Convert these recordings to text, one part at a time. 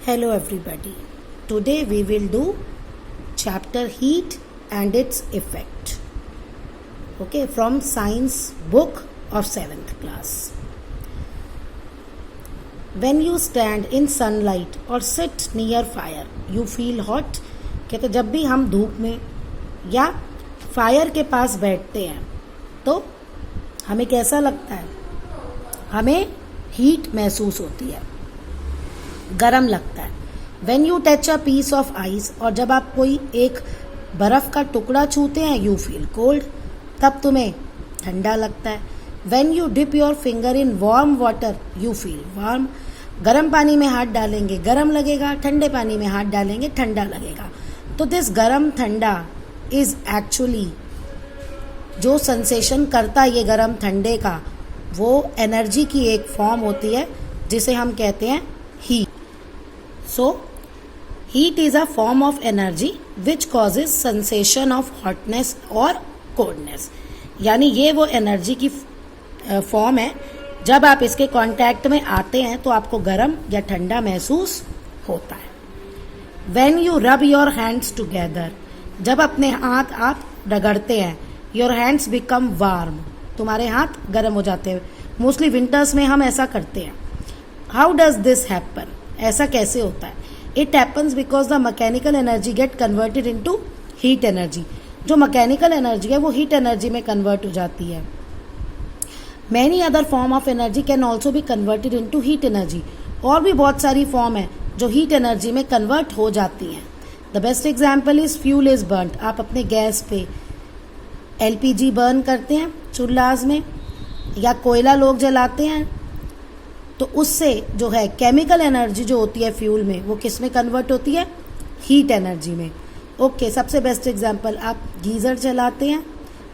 Hello everybody. Today we will do chapter heat and its effect. Okay, from science book of 7th class. When you stand in sunlight or sit near fire, you feel hot. कहते जब भी हम धूप में या fire के पास बैठते हैं तो हमें कैसा लगता है? हमें हीट महसूस होती है, गरम लगता है. When you touch a piece of ice, और जब आप कोई एक बर्फ का टुकड़ा छूते हैं, यू फील कोल्ड, तब तुम्हें ठंडा लगता है. When you dip your finger in warm water, you feel warm. गर्म पानी में हाथ डालेंगे गर्म लगेगा, ठंडे पानी में हाथ डालेंगे ठंडा लगेगा. तो दिस गरम ठंडा इज एक्चुअली जो सेंसेशन करता है ये गरम ठंडे का, वो एनर्जी की एक फॉर्म होती है जिसे हम कहते हैं heat. So, heat is a form of energy which causes sensation of hotness or coldness. यानी ये वो एनर्जी की फॉर्म है, जब आप इसके कांटेक्ट में आते हैं तो आपको गर्म या ठंडा महसूस होता है. When you rub your hands together, जब अपने हाथ आप रगड़ते हैं, your hands become warm, तुम्हारे हाथ गर्म हो जाते हैं. मोस्टली विंटर्स में हम ऐसा करते हैं. How does this happen? ऐसा कैसे होता है? It happens because the mechanical energy get converted into heat energy. जो मैकेनिकल एनर्जी है वो हीट एनर्जी में कन्वर्ट हो जाती है. Many other form of energy can also be converted into heat energy. और भी बहुत सारी फॉर्म है जो हीट एनर्जी में कन्वर्ट हो जाती हैं. The best example is fuel is burned. आप अपने गैस पे LPG बर्न करते हैं चूल्हाज में, या कोयला लोग जलाते हैं, तो उससे जो है केमिकल एनर्जी जो होती है फ्यूल में, वो किस में कन्वर्ट होती है? हीट एनर्जी में. ओके, सबसे बेस्ट एग्जांपल, आप गीज़र चलाते हैं,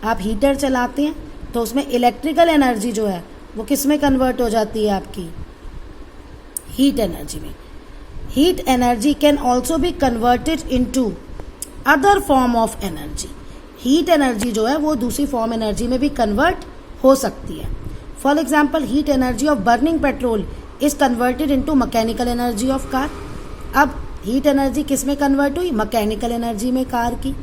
आप हीटर चलाते हैं, तो उसमें इलेक्ट्रिकल एनर्जी जो है वो किस में कन्वर्ट हो जाती है? आपकी हीट एनर्जी में. Heat energy can also be converted into other form of energy. Heat energy जो है वो दूसरी फॉर्म एनर्जी में भी कन्वर्ट हो सकती है. For example, heat energy of burning petrol is converted into mechanical energy of car. अब हीट एनर्जी किस में कन्वर्ट हुई? मैकेनिकल एनर्जी में कार की.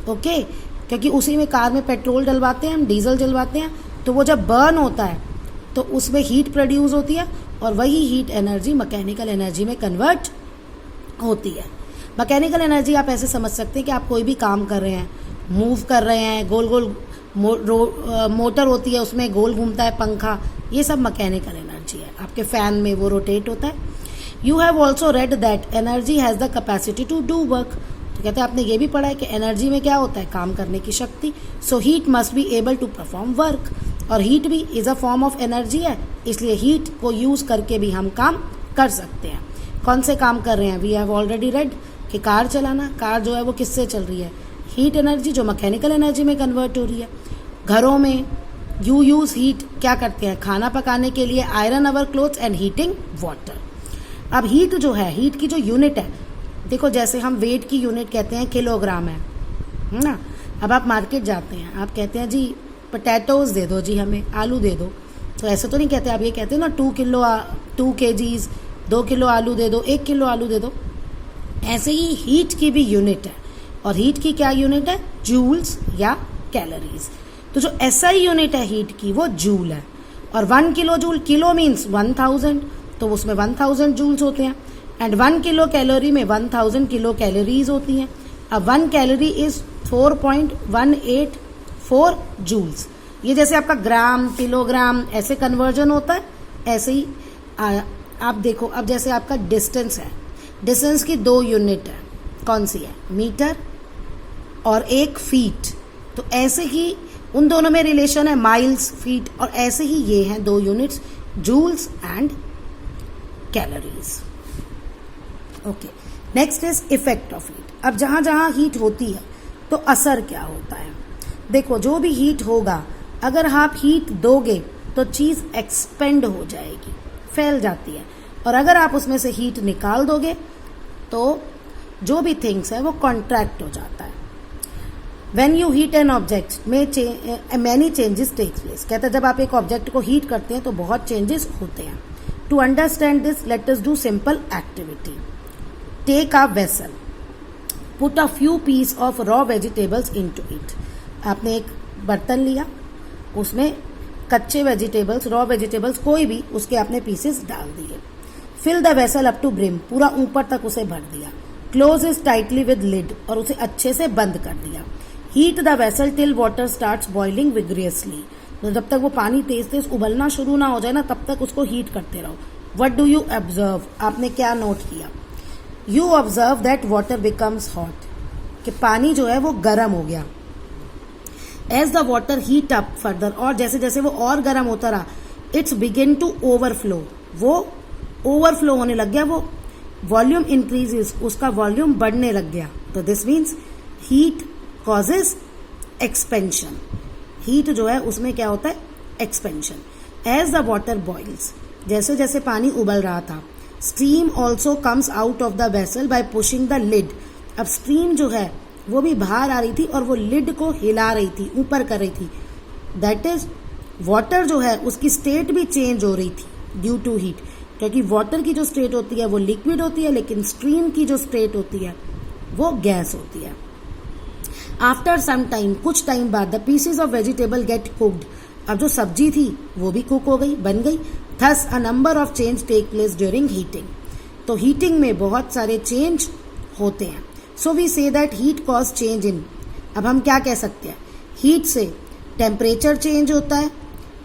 ओके, क्योंकि उसी में कार में पेट्रोल डलवाते हैं हम, डीजल जलवाते हैं, तो वो जब बर्न होता है तो उसमें हीट प्रोड्यूस होती है, और वही हीट एनर्जी मैकेनिकल एनर्जी में कन्वर्ट होती है. मैकेनिकल एनर्जी आप ऐसे समझ सकते हैं कि आप कोई भी काम कर रहे हैं, मूव कर रहे हैं, गोल गोल मोटर होती है, उसमें गोल घूमता है पंखा, ये सब मैकेनिकल एनर्जी है. आपके फैन में वो रोटेट होता है. You have also read that energy has the capacity to do work. तो कहते हैं आपने ये भी पढ़ा है कि एनर्जी में क्या होता है? काम करने की शक्ति. So heat must be able to perform work, और हीट भी is a form of energy है, इसलिए हीट को यूज करके भी हम काम कर सकते हैं. कौन से काम कर रहे हैं? वी हैव ऑलरेडी रेड कि कार चलाना. कार जो है वो किससे चल रही है? हीट एनर्जी, जो मैकेनिकल एनर्जी में कन्वर्ट हो रही है. घरों में यू यूज हीट क्या करते हैं? खाना पकाने के लिए iron our clothes and heating water. अब हीट जो है, हीट की जो यूनिट है, देखो जैसे हम वेट की यूनिट कहते हैं किलोग्राम है ना. अब आप मार्केट जाते हैं, आप कहते हैं जी पोटैटोज दे दो जी, हमें आलू दे दो, तो ऐसे तो नहीं कहते. आप ये कहते हैं ना 2 kgs, 2 किलो आलू दे दो, 1 किलो आलू दे दो. ऐसे ही हीट की भी यूनिट है, और हीट की क्या यूनिट है? जूल्स या कैलोरीज. तो जो SI यूनिट है हीट की वो जूल है, और 1 किलो जूल, किलो मीन्स 1000, तो उसमें 1000 जूल्स होते हैं, एंड 1 किलो कैलोरी में 1000 किलो कैलोरीज होती हैं. अब 1 कैलोरी इज 4.184 जूल्स. ये जैसे आपका ग्राम, किलोग्राम ऐसे कन्वर्जन होता है, ऐसे ही आप देखो. अब जैसे आपका डिस्टेंस है, डिस्टेंस की 2 यूनिट है, कौन सी है? मीटर और एक फीट. तो ऐसे ही उन दोनों में रिलेशन है, माइल्स, फीट, और ऐसे ही ये हैं 2 units, joules and calories. Okay, next is effect of heat. अब जहां जहां हीट होती है तो असर क्या होता है? देखो, जो भी हीट होगा, अगर आप हीट दोगे तो चीज एक्सपेंड हो जाएगी, फैल जाती है, और अगर आप उसमें से हीट निकाल दोगे तो जो भी थिंग्स है वो कॉन्ट्रैक्ट हो जाता है. When you heat an object, many changes takes place. कहता है जब आप एक ऑब्जेक्ट को हीट करते हैं तो बहुत चेंजेस होते हैं. To understand this, let us do simple activity. Take a vessel, put a few piece of raw vegetables into it. आपने एक बर्तन लिया, उसमें कच्चे वेजिटेबल्स, रॉ वेजिटेबल्स कोई भी, उसके आपने पीसेस डाल दिए। Fill the vessel up to brim, पूरा ऊपर तक उसे भर दिया। Close is tightly with lid, और उसे अच्छे से बंद कर दिया। Heat the vessel till water starts boiling vigorously, तो जब तक वो पानी तेज तेज उबलना शुरू ना हो जाए ना, तब तक उसको हीट करते रहो। वट डू यू ऑब्जर्व, आपने क्या नोट किया? You observe that water becomes hot, कि पानी जो है वो गर्म हो गया। As the water heat up further, और जैसे जैसे वो और गर्म होता रहा, इट्स बिगिन टू ओवरफ्लो, वो ओवरफ्लो होने लग गया, वो वॉल्यूम इंक्रीजेस, उसका वॉल्यूम बढ़ने लग गया। तो this means heat causes expansion, heat जो है उसमें क्या होता है? Expansion. As the water boils, जैसे जैसे पानी उबल रहा था, steam also comes out of the vessel by pushing the lid, अब स्टीम जो है वो भी बाहर आ रही थी और वो लिड को हिला रही थी, ऊपर कर रही थी। दैट इज वाटर जो है उसकी स्टेट भी चेंज हो रही थी ड्यू टू हीट, क्योंकि वाटर की जो स्टेट होती है वो लिक्विड होती है, लेकिन स्ट्रीम की जो स्टेट होती है वो गैस होती है। आफ्टर सम टाइम, कुछ टाइम बाद, the pieces of vegetable get cooked, अब जो सब्जी थी वो भी कुक हो गई, बन गई। Thus a number of change take place during heating, तो हीटिंग में बहुत सारे चेंज होते हैं। So we say that heat cause change in, अब हम क्या कह सकते हैं? हीट से टेम्परेचर चेंज होता है,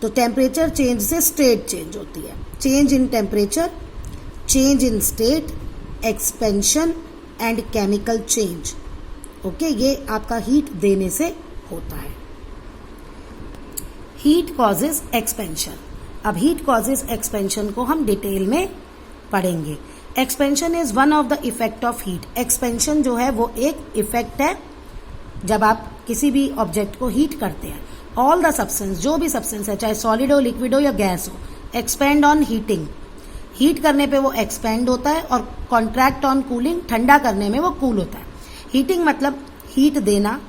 तो टेम्परेचर चेंज से स्टेट चेंज होती है। Change in temperature, change in state, expansion and chemical change. Okay, ये आपका हीट देने से होता है। हीट कॉजेज एक्सपेंशन, अब हीट कॉजेज एक्सपेंशन को हम डिटेल में पढ़ेंगे। Expansion is one of the effect of heat, expansion जो है वो एक इफेक्ट है जब आप किसी भी ऑब्जेक्ट को हीट करते हैं। ऑल द सब्सटेंस, जो भी सब्सटेंस है, चाहे सॉलिड हो, लिक्विड हो या गैस हो, एक्सपेंड ऑन हीटिंग, हीट करने पे वो एक्सपेंड होता है, और कॉन्ट्रैक्ट ऑन कूलिंग, ठंडा करने में वो कूल होता है। हीटिंग मतलब हीट देना,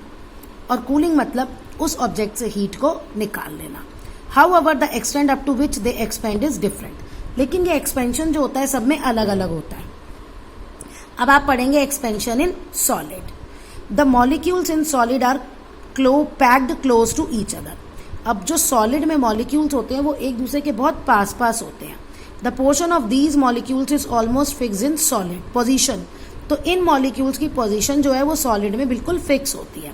और कूलिंग मतलब उस ऑब्जेक्ट से हीट को निकाल लेना। However the extent up to which they expand is different, लेकिन ये एक्सपेंशन जो होता है सब में अलग अलग होता है। अब आप पढ़ेंगे expansion in solid. The molecules in solid are packed close to each other, अब जो सॉलिड में मॉलिक्यूल्स होते हैं वो एक दूसरे के बहुत पास पास होते हैं। The portion of these molecules is almost fix in solid position, तो इन मॉलिक्यूल्स की पोजीशन जो है वो सॉलिड में बिल्कुल फिक्स होती है।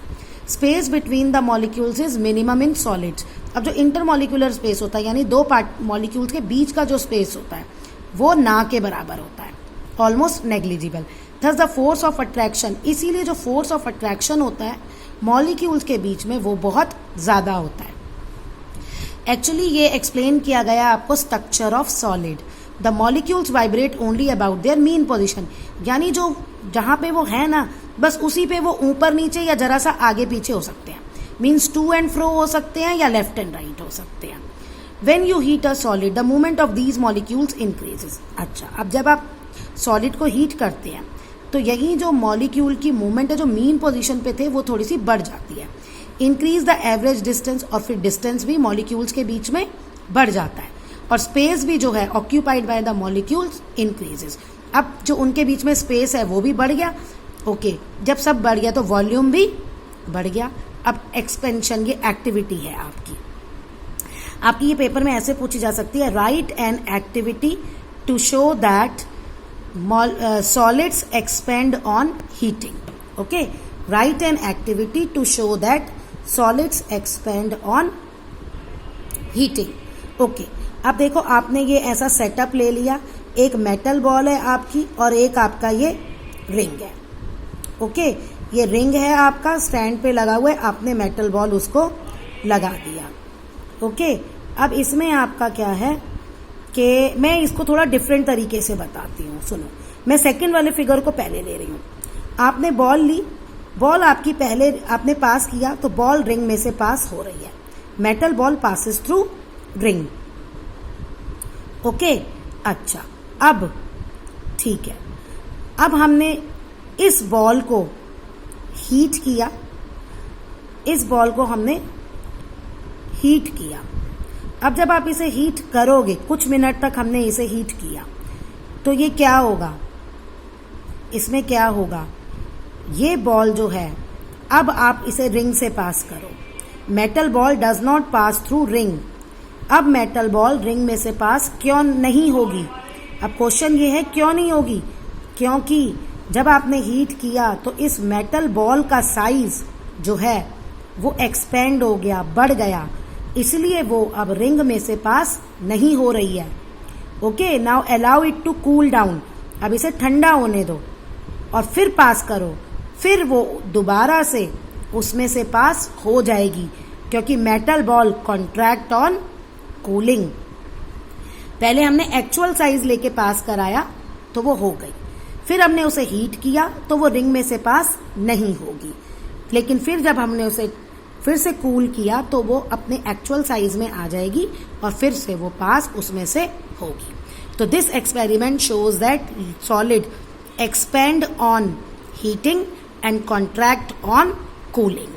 Space between the molecules is minimum in solids, अब जो इंटरमॉलिक्यूलर स्पेस होता है, यानी दो मॉलिक्यूल्स के बीच का जो स्पेस होता है वो ना के बराबर होता है, almost negligible. Thus the force of attraction, इसीलिए जो फोर्स ऑफ अट्रैक्शन होता है मॉलिक्यूल्स के बीच में वो बहुत ज्यादा होता है। एक्चुअली ये एक्सप्लेन किया गया आपको structure of solid. The molecules vibrate only about their mean position, यानी जो जहां पे वो है ना, बस उसी पे वो ऊपर नीचे या जरा सा आगे पीछे हो सकते हैं, मीन्स टू एंड फ्रो हो सकते हैं या लेफ्ट एंड राइट हो सकते हैं। When you heat a solid the movement of these molecules increases. अच्छा, अब जब आप सॉलिड को हीट करते हैं तो यही जो मॉलिक्यूल की मूवमेंट है जो मीन पोजीशन पे थे वो थोड़ी सी बढ़ जाती है। इंक्रीज द एवरेज डिस्टेंस, और फिर डिस्टेंस भी मॉलिक्यूल्स के बीच में बढ़ जाता है, और स्पेस भी जो है occupied by the molecules increases. अब जो उनके बीच में स्पेस है वो भी बढ़ गया। ओके, जब सब बढ़ गया तो वॉल्यूम भी बढ़ गया। अब एक्सपेंशन ये एक्टिविटी है आपकी ये पेपर में ऐसे पूछी जा सकती है, write an activity to show that solids expand on heating. Okay, write an activity to show that solids expand on heating. Okay, अब देखो आपने ये ऐसा सेटअप ले लिया, एक मेटल बॉल है आपकी और एक आपका ये रिंग है। ओके, ये रिंग है आपका स्टैंड पे लगा हुआ है, आपने मेटल बॉल उसको लगा दिया। ओके, अब इसमें आपका क्या है कि मैं इसको थोड़ा डिफरेंट तरीके से बताती हूँ। सुनो, मैं सेकंड वाले फिगर को पहले ले रही हूँ। आपने बॉल ली, बॉल आपकी पहले आपने पास किया तो बॉल रिंग में से पास हो रही है। Metal ball passes through ring. Okay, अच्छा, अब ठीक है, अब हमने इस बॉल को हीट किया, इस बॉल को हमने हीट किया। अब जब आप इसे हीट करोगे, कुछ मिनट तक हमने इसे हीट किया, तो ये क्या होगा, इसमें क्या होगा, ये बॉल जो है अब आप इसे रिंग से पास करो। Metal ball does not pass through ring. अब मेटल बॉल रिंग में से पास क्यों नहीं होगी? अब क्वेश्चन ये है क्यों नहीं होगी, क्योंकि जब आपने हीट किया तो इस मेटल बॉल का साइज जो है वो एक्सपेंड हो गया, बढ़ गया, इसलिए वो अब रिंग में से पास नहीं हो रही है। Okay, now allow it to cool down. अब इसे ठंडा होने दो और फिर पास करो, फिर वो दोबारा से उसमें से पास हो जाएगी, क्योंकि metal ball contract on cooling. पहले हमने एक्चुअल साइज लेके पास कराया तो वो हो गई, फिर हमने उसे हीट किया तो वो रिंग में से पास नहीं होगी, लेकिन फिर जब हमने उसे फिर से कूल किया तो वो अपने एक्चुअल साइज में आ जाएगी और फिर से वो पास उसमें से होगी। तो this experiment shows that solid expand on heating and contract on cooling.